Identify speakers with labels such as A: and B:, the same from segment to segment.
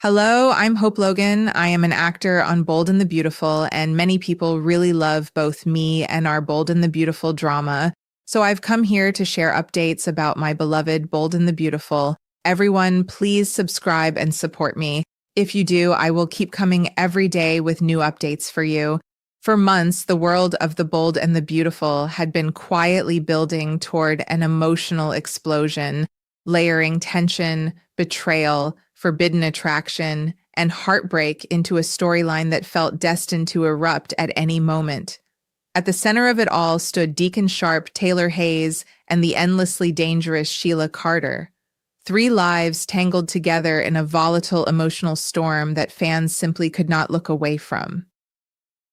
A: Hello, I'm Hope Logan. I am an actor on Bold and the Beautiful, and many people really love both me and our Bold and the Beautiful drama. So I've come here to share updates about my beloved Bold and the Beautiful. Everyone, please subscribe and support me. If you do, I will keep coming every day with new updates for you. For months, the world of the Bold and the Beautiful had been quietly building toward an emotional explosion, layering tension, betrayal, forbidden attraction, and heartbreak into a storyline that felt destined to erupt at any moment. At the center of it all stood Deacon Sharp, Taylor Hayes, and the endlessly dangerous Sheila Carter. Three lives tangled together in a volatile emotional storm that fans simply could not look away from.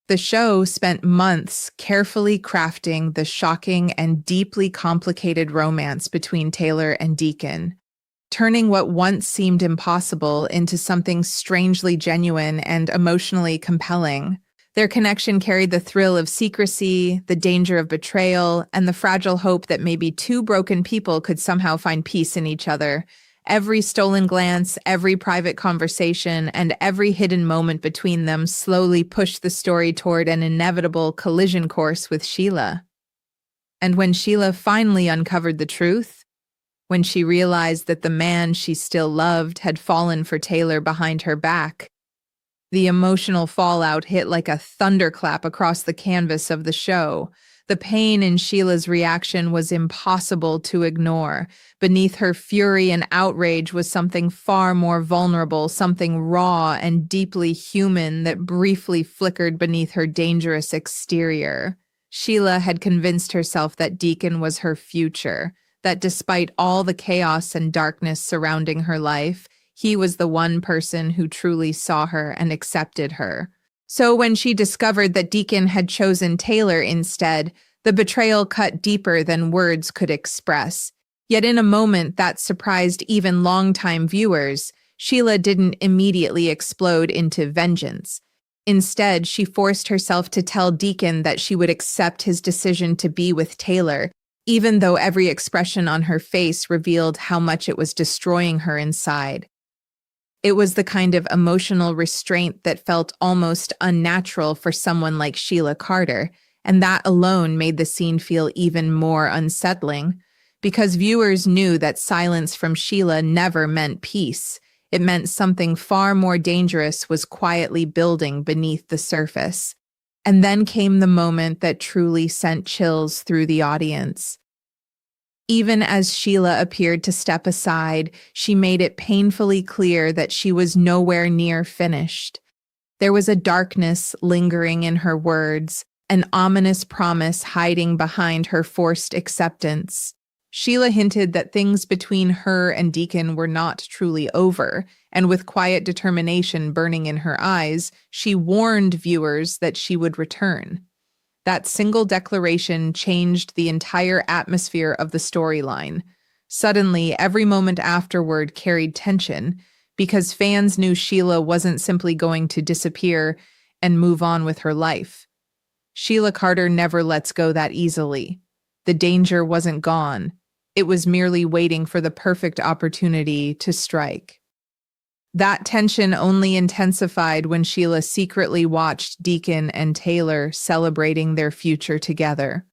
A: The show spent months carefully crafting the shocking and deeply complicated romance between Taylor and Deacon, turning what once seemed impossible into something strangely genuine and emotionally compelling. Their connection carried the thrill of secrecy, the danger of betrayal, and the fragile hope that maybe two broken people could somehow find peace in each other. Every stolen glance, every private conversation, and every hidden moment between them slowly pushed the story toward an inevitable collision course with Sheila. And when Sheila finally uncovered the truth, when she realized that the man she still loved had fallen for Taylor behind her back, the emotional fallout hit like a thunderclap across the canvas of the show. The pain in Sheila's reaction was impossible to ignore. Beneath her fury and outrage was something far more vulnerable, something raw and deeply human that briefly flickered beneath her dangerous exterior. Sheila had convinced herself that Deacon was her future, that despite all the chaos and darkness surrounding her life, he was the one person who truly saw her and accepted her. So when she discovered that Deacon had chosen Taylor instead, the betrayal cut deeper than words could express. Yet in a moment that surprised even longtime viewers, Sheila didn't immediately explode into vengeance. Instead, she forced herself to tell Deacon that she would accept his decision to be with Taylor, even though every expression on her face revealed how much it was destroying her inside. It was the kind of emotional restraint that felt almost unnatural for someone like Sheila Carter, and that alone made the scene feel even more unsettling, because viewers knew that silence from Sheila never meant peace. It meant something far more dangerous was quietly building beneath the surface. And then came the moment that truly sent chills through the audience. Even as Sheila appeared to step aside, she made it painfully clear that she was nowhere near finished. There was a darkness lingering in her words, an ominous promise hiding behind her forced acceptance. Sheila hinted that things between her and Deacon were not truly over, and with quiet determination burning in her eyes, she warned viewers that she would return. That single declaration changed the entire atmosphere of the storyline. Suddenly, every moment afterward carried tension, because fans knew Sheila wasn't simply going to disappear and move on with her life. Sheila Carter never lets go that easily. The danger wasn't gone. It was merely waiting for the perfect opportunity to strike. That tension only intensified when Sheila secretly watched Deacon and Taylor celebrating their future together.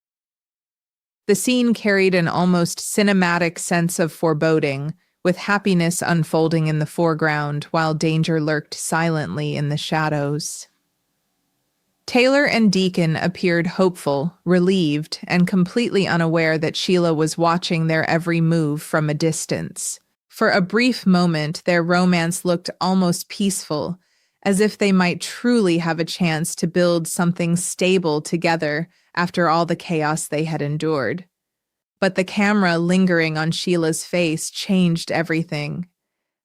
A: The scene carried an almost cinematic sense of foreboding, with happiness unfolding in the foreground while danger lurked silently in the shadows. Taylor and Deacon appeared hopeful, relieved, and completely unaware that Sheila was watching their every move from a distance. For a brief moment, their romance looked almost peaceful, as if they might truly have a chance to build something stable together after all the chaos they had endured. But the camera lingering on Sheila's face changed everything.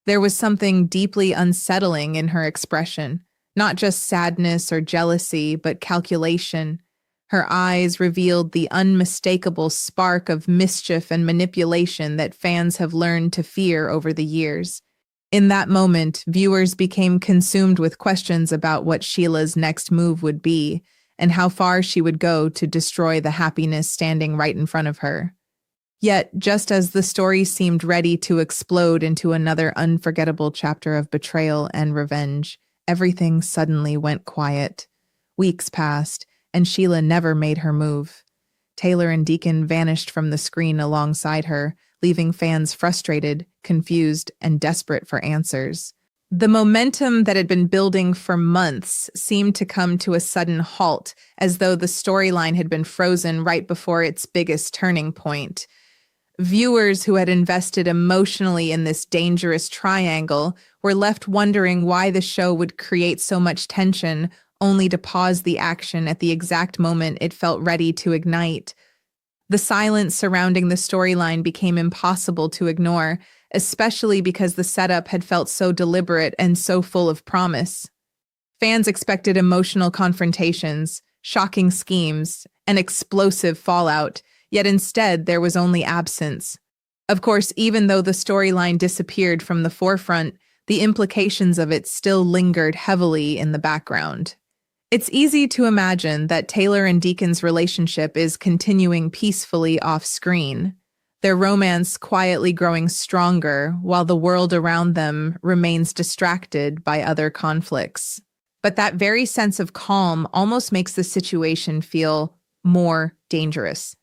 A: There was something deeply unsettling in her expression, not just sadness or jealousy, but calculation. Her eyes revealed the unmistakable spark of mischief and manipulation that fans have learned to fear over the years. In that moment, viewers became consumed with questions about what Sheila's next move would be and how far she would go to destroy the happiness standing right in front of her. Yet, just as the story seemed ready to explode into another unforgettable chapter of betrayal and revenge, everything suddenly went quiet. Weeks passed, and Sheila never made her move. Taylor and Deacon vanished from the screen alongside her, leaving fans frustrated, confused, and desperate for answers. The momentum that had been building for months seemed to come to a sudden halt, as though the storyline had been frozen right before its biggest turning point. Viewers who had invested emotionally in this dangerous triangle were left wondering why the show would create so much tension, only to pause the action at the exact moment it felt ready to ignite. The silence surrounding the storyline became impossible to ignore, especially because the setup had felt so deliberate and so full of promise. Fans expected emotional confrontations, shocking schemes, and explosive fallout, yet instead there was only absence. Of course, even though the storyline disappeared from the forefront, the implications of it still lingered heavily in the background. It's easy to imagine that Taylor and Deacon's relationship is continuing peacefully off-screen, their romance quietly growing stronger while the world around them remains distracted by other conflicts. But that very sense of calm almost makes the situation feel more dangerous.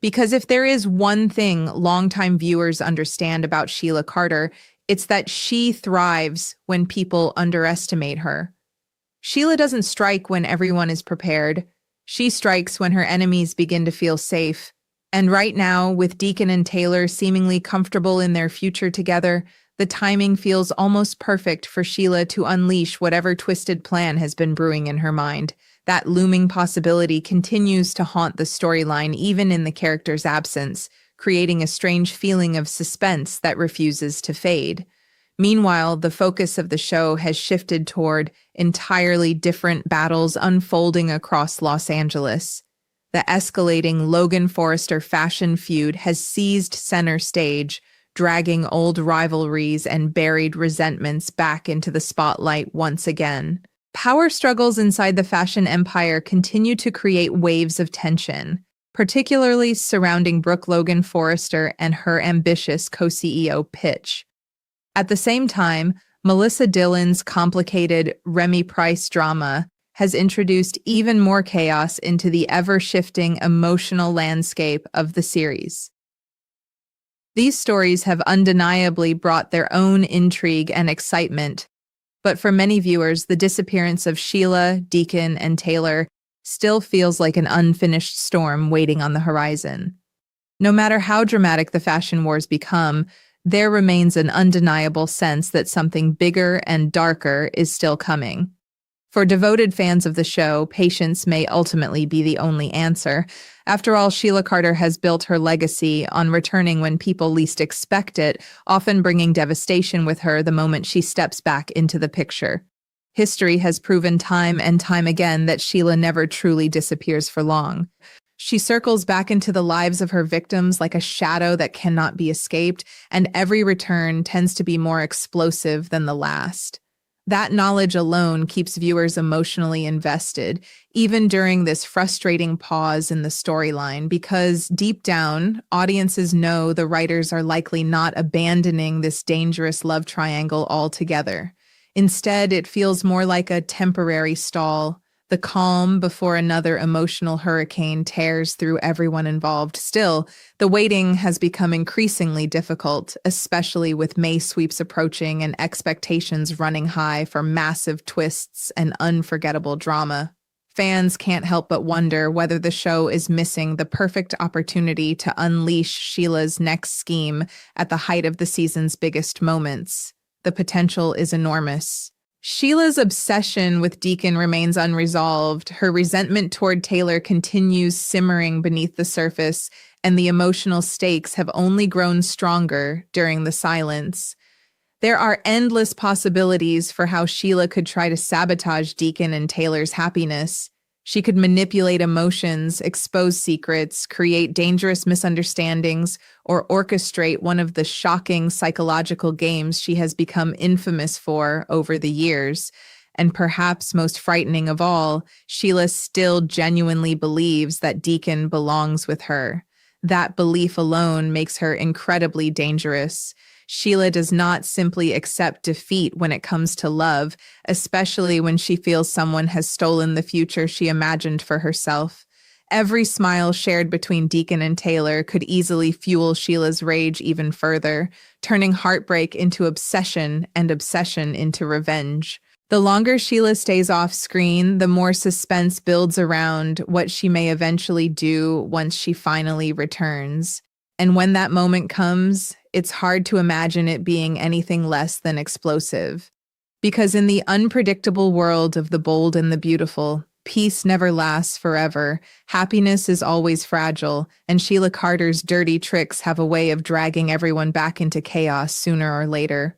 A: Because if there is one thing longtime viewers understand about Sheila Carter, it's that she thrives when people underestimate her. Sheila doesn't strike when everyone is prepared. She strikes when her enemies begin to feel safe. And right now, with Deacon and Taylor seemingly comfortable in their future together, the timing feels almost perfect for Sheila to unleash whatever twisted plan has been brewing in her mind. That looming possibility continues to haunt the storyline even in the character's absence, creating a strange feeling of suspense that refuses to fade. Meanwhile, the focus of the show has shifted toward entirely different battles unfolding across Los Angeles. The escalating Logan Forrester fashion feud has seized center stage, dragging old rivalries and buried resentments back into the spotlight once again. Power struggles inside the fashion empire continue to create waves of tension, particularly surrounding Brooke Logan Forrester and her ambitious co-CEO Pitch. At the same time, Melissa Dillon's complicated Remy Price drama has introduced even more chaos into the ever-shifting emotional landscape of the series. These stories have undeniably brought their own intrigue and excitement, but for many viewers, the disappearance of Sheila, Deacon, and Taylor still feels like an unfinished storm waiting on the horizon. No matter how dramatic the fashion wars become, there remains an undeniable sense that something bigger and darker is still coming. For devoted fans of the show, patience may ultimately be the only answer. After all, Sheila Carter has built her legacy on returning when people least expect it, often bringing devastation with her the moment she steps back into the picture. History has proven time and time again that Sheila never truly disappears for long. She circles back into the lives of her victims like a shadow that cannot be escaped, and every return tends to be more explosive than the last. That knowledge alone keeps viewers emotionally invested, even during this frustrating pause in the storyline, because deep down, audiences know the writers are likely not abandoning this dangerous love triangle altogether. Instead, it feels more like a temporary stall, the calm before another emotional hurricane tears through everyone involved. Still, the waiting has become increasingly difficult, especially with May sweeps approaching and expectations running high for massive twists and unforgettable drama. Fans can't help but wonder whether the show is missing the perfect opportunity to unleash Sheila's next scheme at the height of the season's biggest moments. The potential is enormous. Sheila's obsession with Deacon remains unresolved. Her resentment toward Taylor continues simmering beneath the surface, and the emotional stakes have only grown stronger during the silence. There are endless possibilities for how Sheila could try to sabotage Deacon and Taylor's happiness. She could manipulate emotions, expose secrets, create dangerous misunderstandings, or orchestrate one of the shocking psychological games she has become infamous for over the years. And perhaps most frightening of all, Sheila still genuinely believes that Deacon belongs with her. That belief alone makes her incredibly dangerous. Sheila does not simply accept defeat when it comes to love, especially when she feels someone has stolen the future she imagined for herself. Every smile shared between Deacon and Taylor could easily fuel Sheila's rage even further, turning heartbreak into obsession and obsession into revenge. The longer Sheila stays off screen, the more suspense builds around what she may eventually do once she finally returns. And when that moment comes, it's hard to imagine it being anything less than explosive. Because in the unpredictable world of the bold and the beautiful, peace never lasts forever, happiness is always fragile, and Sheila Carter's dirty tricks have a way of dragging everyone back into chaos sooner or later.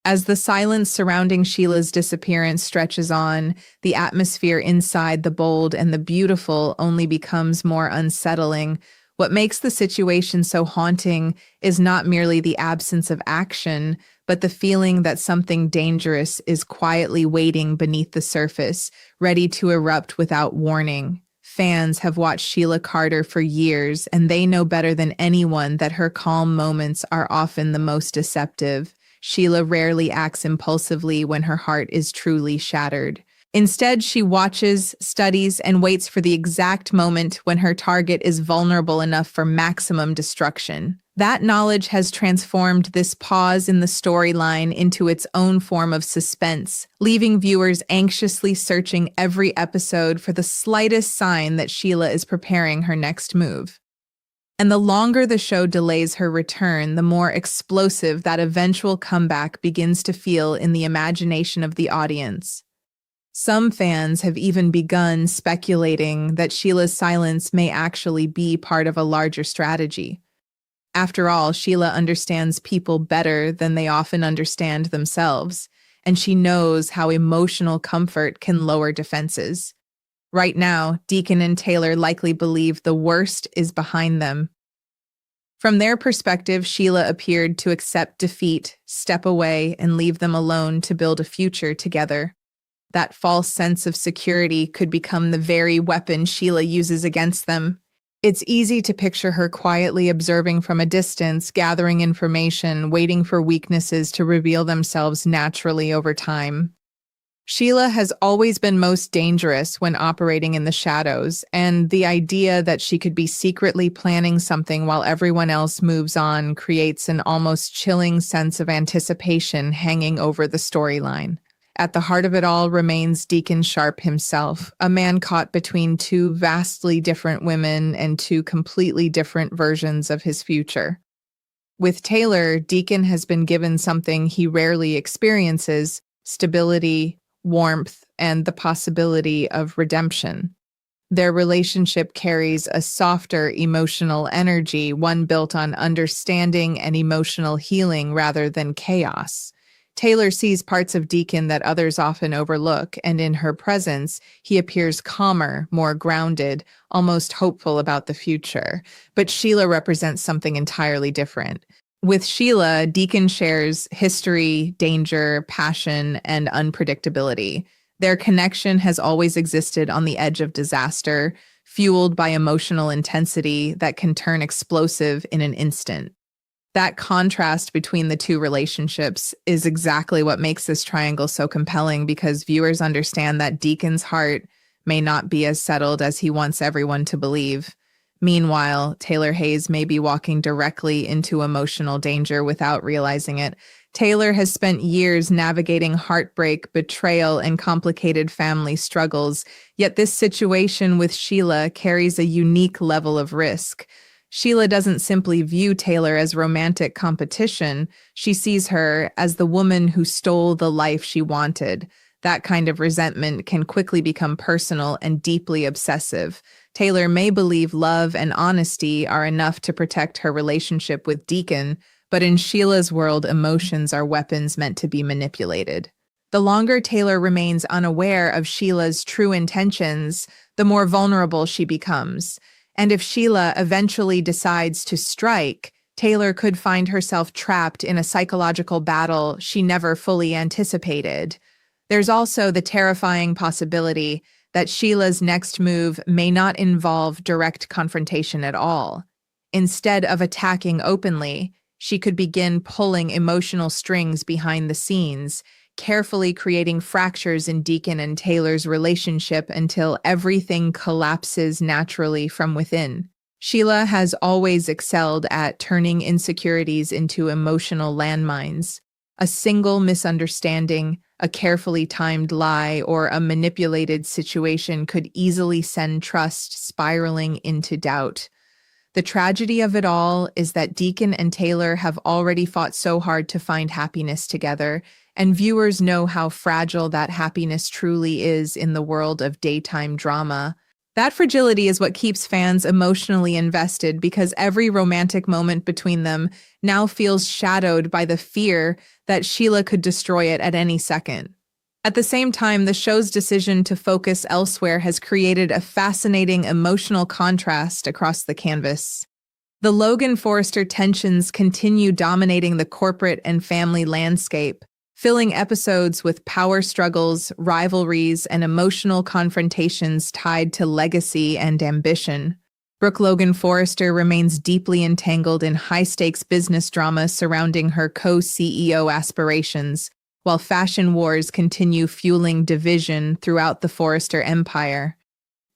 A: As the silence surrounding Sheila's disappearance stretches on, the atmosphere inside the bold and the beautiful only becomes more unsettling. What makes the situation so haunting is not merely the absence of action, but the feeling that something dangerous is quietly waiting beneath the surface, ready to erupt without warning. Fans have watched Sheila Carter for years, and they know better than anyone that her calm moments are often the most deceptive. Sheila rarely acts impulsively when her heart is truly shattered. Instead, she watches, studies, and waits for the exact moment when her target is vulnerable enough for maximum destruction. That knowledge has transformed this pause in the storyline into its own form of suspense, leaving viewers anxiously searching every episode for the slightest sign that Sheila is preparing her next move. And the longer the show delays her return, the more explosive that eventual comeback begins to feel in the imagination of the audience. Some fans have even begun speculating that Sheila's silence may actually be part of a larger strategy. After all, Sheila understands people better than they often understand themselves, and she knows how emotional comfort can lower defenses. Right now, Deacon and Taylor likely believe the worst is behind them. From their perspective, Sheila appeared to accept defeat, step away, and leave them alone to build a future together. That false sense of security could become the very weapon Sheila uses against them. It's easy to picture her quietly observing from a distance, gathering information, waiting for weaknesses to reveal themselves naturally over time. Sheila has always been most dangerous when operating in the shadows, and the idea that she could be secretly planning something while everyone else moves on creates an almost chilling sense of anticipation hanging over the storyline. At the heart of it all remains Deacon Sharp himself, a man caught between two vastly different women and two completely different versions of his future. With Taylor, Deacon has been given something he rarely experiences: stability, warmth, and the possibility of redemption. Their relationship carries a softer emotional energy, one built on understanding and emotional healing rather than chaos. Taylor sees parts of Deacon that others often overlook, and in her presence, he appears calmer, more grounded, almost hopeful about the future. But Sheila represents something entirely different. With Sheila, Deacon shares history, danger, passion, and unpredictability. Their connection has always existed on the edge of disaster, fueled by emotional intensity that can turn explosive in an instant. That contrast between the two relationships is exactly what makes this triangle so compelling, because viewers understand that Deacon's heart may not be as settled as he wants everyone to believe. Meanwhile, Taylor Hayes may be walking directly into emotional danger without realizing it. Taylor has spent years navigating heartbreak, betrayal, and complicated family struggles, yet this situation with Sheila carries a unique level of risk. Sheila doesn't simply view Taylor as romantic competition. She sees her as the woman who stole the life she wanted. That kind of resentment can quickly become personal and deeply obsessive. Taylor may believe love and honesty are enough to protect her relationship with Deacon, but in Sheila's world, emotions are weapons meant to be manipulated. The longer Taylor remains unaware of Sheila's true intentions, the more vulnerable she becomes. And if Sheila eventually decides to strike, Taylor could find herself trapped in a psychological battle she never fully anticipated. There's also the terrifying possibility that Sheila's next move may not involve direct confrontation at all. Instead of attacking openly, she could begin pulling emotional strings behind the scenes, carefully creating fractures in Deacon and Taylor's relationship until everything collapses naturally from within. Sheila has always excelled at turning insecurities into emotional landmines. A single misunderstanding, a carefully timed lie, or a manipulated situation could easily send trust spiraling into doubt. The tragedy of it all is that Deacon and Taylor have already fought so hard to find happiness together, and viewers know how fragile that happiness truly is in the world of daytime drama. That fragility is what keeps fans emotionally invested because every romantic moment between them now feels shadowed by the fear that Sheila could destroy it at any second. At the same time, the show's decision to focus elsewhere has created a fascinating emotional contrast across the canvas. The Logan Forrester tensions continue dominating the corporate and family landscape, filling episodes with power struggles, rivalries, and emotional confrontations tied to legacy and ambition. Brooke Logan Forrester remains deeply entangled in high-stakes business drama surrounding her co-CEO aspirations, while fashion wars continue fueling division throughout the Forrester empire.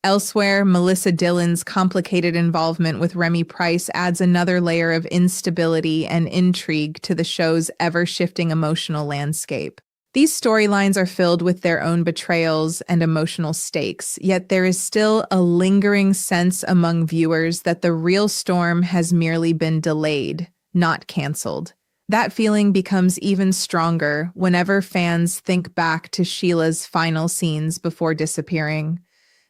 A: Elsewhere, Melissa Dillon's complicated involvement with Remy Price adds another layer of instability and intrigue to the show's ever-shifting emotional landscape. These storylines are filled with their own betrayals and emotional stakes, yet there is still a lingering sense among viewers that the real storm has merely been delayed, not canceled. That feeling becomes even stronger whenever fans think back to Sheila's final scenes before disappearing.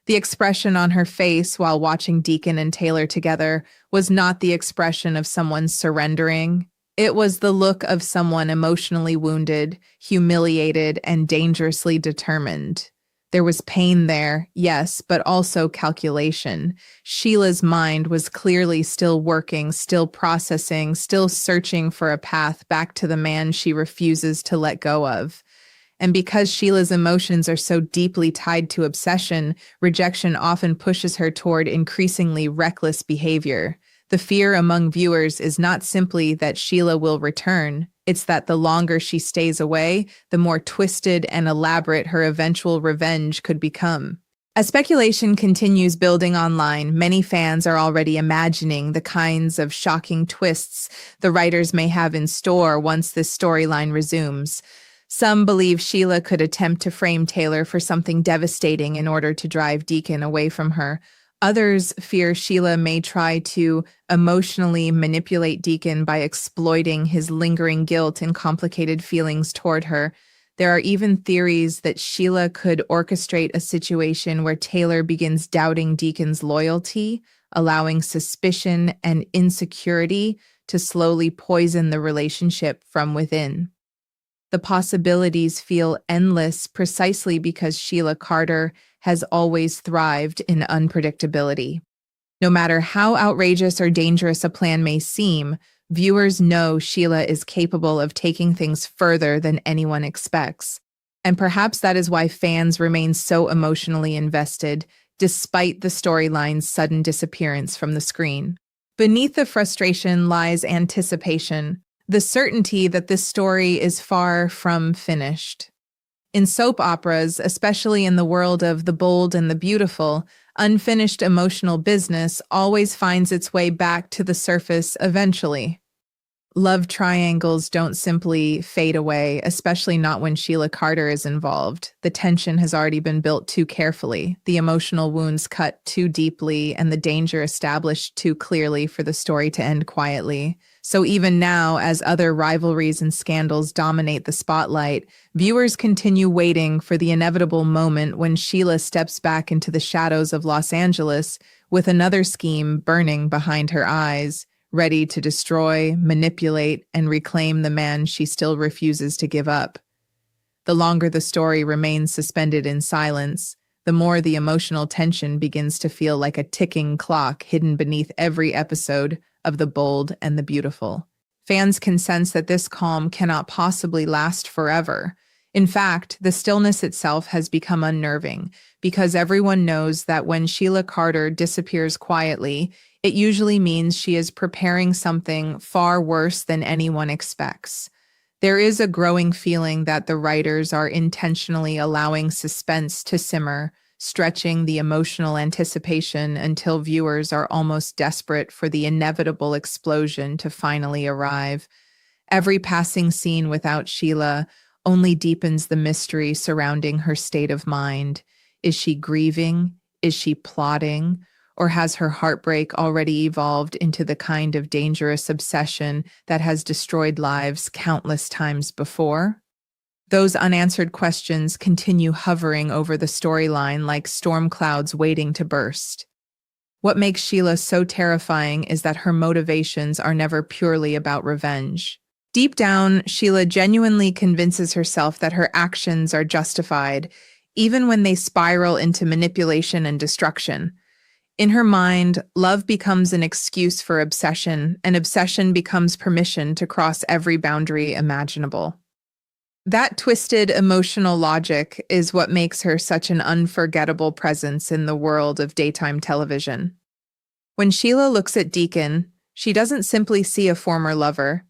A: The expression on her face while watching Deacon and Taylor together was not the expression of someone surrendering. It was the look of someone emotionally wounded, humiliated, and dangerously determined. There was pain there, yes, but also calculation. Sheila's mind was clearly still working, still processing, still searching for a path back to the man she refuses to let go of. And because Sheila's emotions are so deeply tied to obsession, rejection often pushes her toward increasingly reckless behavior. The fear among viewers is not simply that Sheila will return, it's that the longer she stays away, the more twisted and elaborate her eventual revenge could become. As speculation continues building online, many fans are already imagining the kinds of shocking twists the writers may have in store once this storyline resumes. Some believe Sheila could attempt to frame Taylor for something devastating in order to drive Deacon away from her. Others fear Sheila may try to emotionally manipulate Deacon by exploiting his lingering guilt and complicated feelings toward her. There are even theories that Sheila could orchestrate a situation where Taylor begins doubting Deacon's loyalty, allowing suspicion and insecurity to slowly poison the relationship from within. The possibilities feel endless precisely because Sheila Carter has always thrived in unpredictability. No matter how outrageous or dangerous a plan may seem, viewers know Sheila is capable of taking things further than anyone expects. And perhaps that is why fans remain so emotionally invested, despite the storyline's sudden disappearance from the screen. Beneath the frustration lies anticipation, the certainty that this story is far from finished. In soap operas, especially in the world of the bold and the beautiful, unfinished emotional business always finds its way back to the surface eventually. Love triangles don't simply fade away, especially not when Sheila Carter is involved. The tension has already been built too carefully, the emotional wounds cut too deeply, and the danger established too clearly for the story to end quietly. So even now, as other rivalries and scandals dominate the spotlight, viewers continue waiting for the inevitable moment when Sheila steps back into the shadows of Los Angeles with another scheme burning behind her eyes, ready to destroy, manipulate, and reclaim the man she still refuses to give up. The longer the story remains suspended in silence, the more the emotional tension begins to feel like a ticking clock hidden beneath every episode of The Bold and the Beautiful. Fans can sense that this calm cannot possibly last forever. In fact, the stillness itself has become unnerving because everyone knows that when Sheila Carter disappears quietly, it usually means she is preparing something far worse than anyone expects. There is a growing feeling that the writers are intentionally allowing suspense to simmer, stretching the emotional anticipation until viewers are almost desperate for the inevitable explosion to finally arrive. Every passing scene without Sheila only deepens the mystery surrounding her state of mind. Is she grieving? Is she plotting? Or has her heartbreak already evolved into the kind of dangerous obsession that has destroyed lives countless times before? Those unanswered questions continue hovering over the storyline like storm clouds waiting to burst. What makes Sheila so terrifying is that her motivations are never purely about revenge. Deep down, Sheila genuinely convinces herself that her actions are justified, even when they spiral into manipulation and destruction. In her mind, love becomes an excuse for obsession, and obsession becomes permission to cross every boundary imaginable. That twisted emotional logic is what makes her such an unforgettable presence in the world of daytime television. When Sheila looks at Deacon, she doesn't simply see a former lover.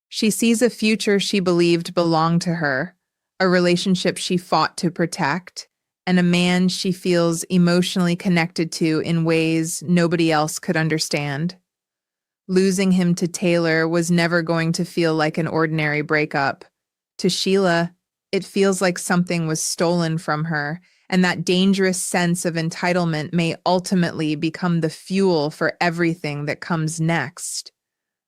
A: She sees a future she believed belonged to her, a relationship she fought to protect, and a man she feels emotionally connected to in ways nobody else could understand. Losing him to Taylor was never going to feel like an ordinary breakup. To Sheila, it feels like something was stolen from her, and that dangerous sense of entitlement may ultimately become the fuel for everything that comes next.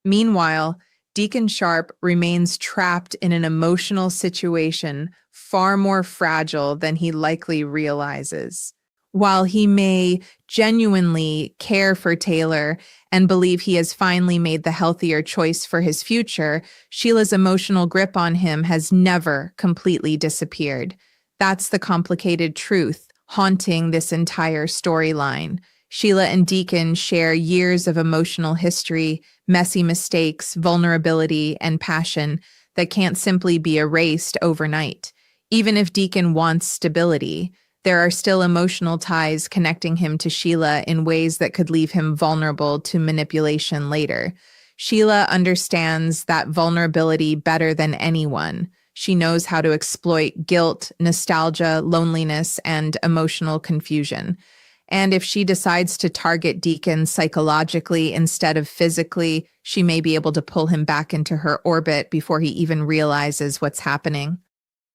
A: Meanwhile, Deacon Sharp remains trapped in an emotional situation far more fragile than he likely realizes. While he may genuinely care for Taylor and believe he has finally made the healthier choice for his future, Sheila's emotional grip on him has never completely disappeared. That's the complicated truth haunting this entire storyline. Sheila and Deacon share years of emotional history, messy mistakes, vulnerability, and passion that can't simply be erased overnight. Even if Deacon wants stability, there are still emotional ties connecting him to Sheila in ways that could leave him vulnerable to manipulation later. Sheila understands that vulnerability better than anyone. She knows how to exploit guilt, nostalgia, loneliness, and emotional confusion. And if she decides to target Deacon psychologically instead of physically, she may be able to pull him back into her orbit before he even realizes what's happening.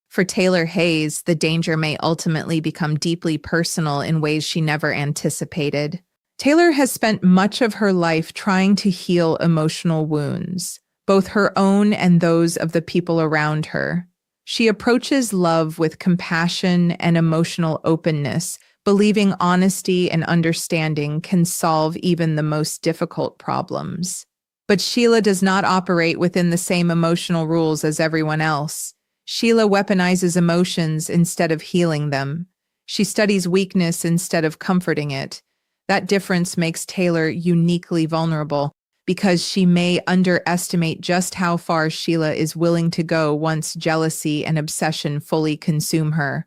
A: For Taylor Hayes, the danger may ultimately become deeply personal in ways she never anticipated. Taylor has spent much of her life trying to heal emotional wounds, both her own and those of the people around her. She approaches love with compassion and emotional openness, believing honesty and understanding can solve even the most difficult problems. But Sheila does not operate within the same emotional rules as everyone else. Sheila weaponizes emotions instead of healing them. She studies weakness instead of comforting it. That difference makes Taylor uniquely vulnerable because she may underestimate just how far Sheila is willing to go once jealousy and obsession fully consume her.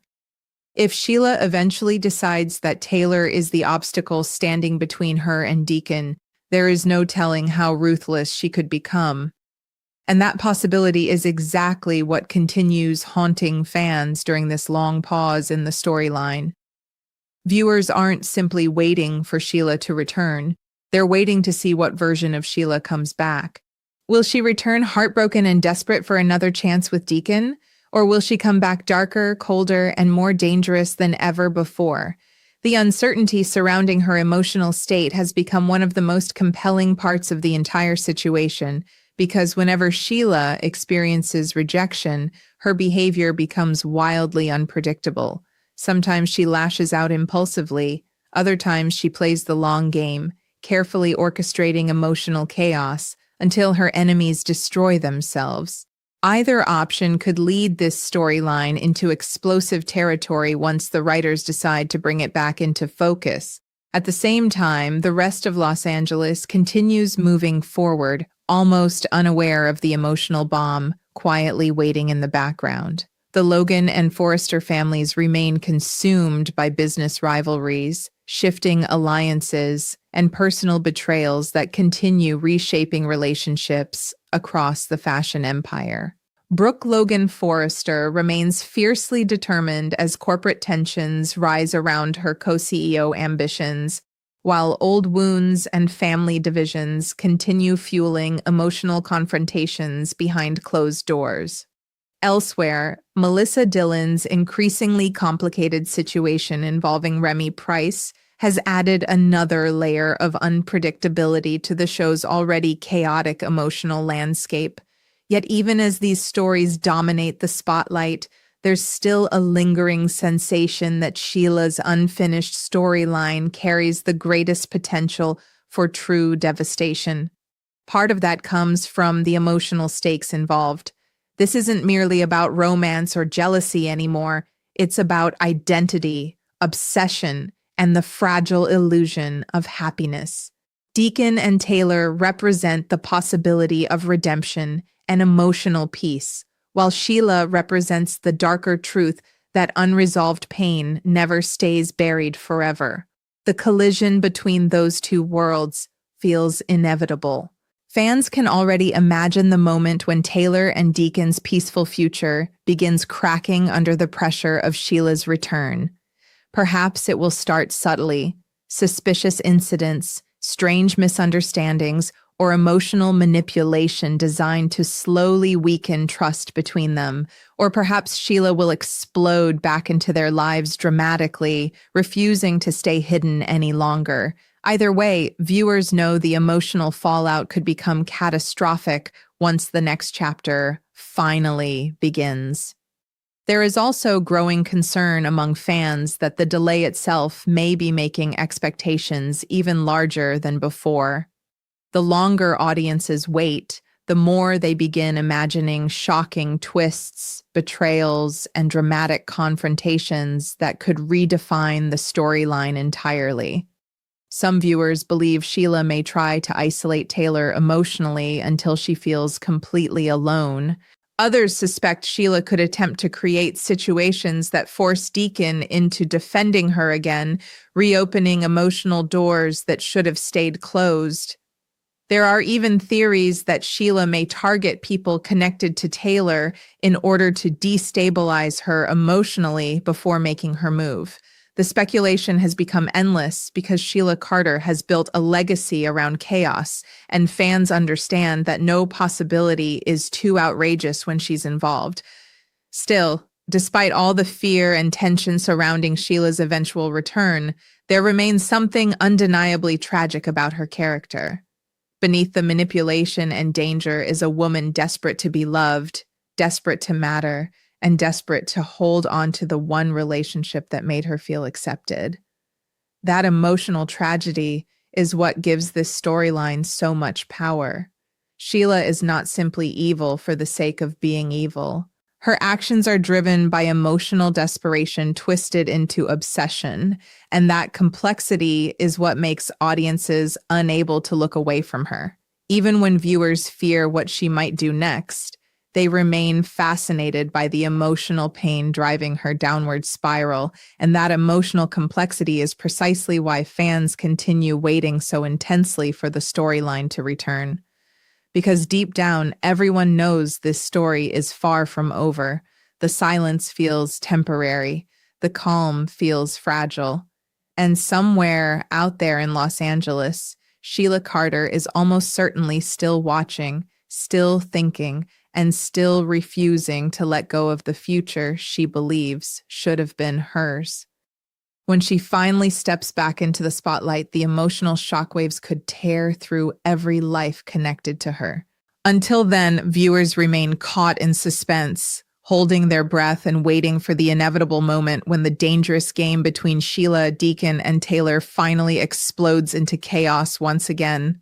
A: If Sheila eventually decides that Taylor is the obstacle standing between her and Deacon, there is no telling how ruthless she could become. And that possibility is exactly what continues haunting fans during this long pause in the storyline. Viewers aren't simply waiting for Sheila to return. They're waiting to see what version of Sheila comes back. Will she return heartbroken and desperate for another chance with Deacon? Or will she come back darker, colder, and more dangerous than ever before? The uncertainty surrounding her emotional state has become one of the most compelling parts of the entire situation, because whenever Sheila experiences rejection, her behavior becomes wildly unpredictable. Sometimes she lashes out impulsively, other times she plays the long game, carefully orchestrating emotional chaos until her enemies destroy themselves. Either option could lead this storyline into explosive territory once the writers decide to bring it back into focus. At the same time, the rest of Los Angeles continues moving forward, almost unaware of the emotional bomb quietly waiting in the background. The Logan and Forrester families remain consumed by business rivalries, shifting alliances, and personal betrayals that continue reshaping relationships across the fashion empire. Brooke Logan Forrester remains fiercely determined as corporate tensions rise around her co-CEO ambitions, while old wounds and family divisions continue fueling emotional confrontations behind closed doors. Elsewhere, Melissa Dillon's increasingly complicated situation involving Remy Price has added another layer of unpredictability to the show's already chaotic emotional landscape. Yet even as these stories dominate the spotlight, there's still a lingering sensation that Sheila's unfinished storyline carries the greatest potential for true devastation. Part of that comes from the emotional stakes involved. This isn't merely about romance or jealousy anymore. It's about identity, obsession, and the fragile illusion of happiness. Deacon and Taylor represent the possibility of redemption and emotional peace, while Sheila represents the darker truth that unresolved pain never stays buried forever. The collision between those two worlds feels inevitable. Fans can already imagine the moment when Taylor and Deacon's peaceful future begins cracking under the pressure of Sheila's return. Perhaps it will start subtly: suspicious incidents, strange misunderstandings, or emotional manipulation designed to slowly weaken trust between them. Or perhaps Sheila will explode back into their lives dramatically, refusing to stay hidden any longer. Either way, viewers know the emotional fallout could become catastrophic once the next chapter finally begins. There is also growing concern among fans that the delay itself may be making expectations even larger than before. The longer audiences wait, the more they begin imagining shocking twists, betrayals, and dramatic confrontations that could redefine the storyline entirely. Some viewers believe Sheila may try to isolate Taylor emotionally until she feels completely alone. Others suspect Sheila could attempt to create situations that force Deacon into defending her again, reopening emotional doors that should have stayed closed. There are even theories that Sheila may target people connected to Taylor in order to destabilize her emotionally before making her move. The speculation has become endless because Sheila Carter has built a legacy around chaos, and fans understand that no possibility is too outrageous when she's involved. Still, despite all the fear and tension surrounding Sheila's eventual return, there remains something undeniably tragic about her character. Beneath the manipulation and danger is a woman desperate to be loved, desperate to matter, and desperate to hold on to the one relationship that made her feel accepted. That emotional tragedy is what gives this storyline so much power. Sheila is not simply evil for the sake of being evil. Her actions are driven by emotional desperation twisted into obsession, and that complexity is what makes audiences unable to look away from her. Even when viewers fear what she might do next, they remain fascinated by the emotional pain driving her downward spiral, and that emotional complexity is precisely why fans continue waiting so intensely for the storyline to return. Because deep down, everyone knows this story is far from over. The silence feels temporary. The calm feels fragile. And somewhere out there in Los Angeles, Sheila Carter is almost certainly still watching, still thinking, and still refusing to let go of the future she believes should have been hers. When she finally steps back into the spotlight, the emotional shockwaves could tear through every life connected to her. Until then, viewers remain caught in suspense, holding their breath and waiting for the inevitable moment when the dangerous game between Sheila, Deacon, and Taylor finally explodes into chaos once again.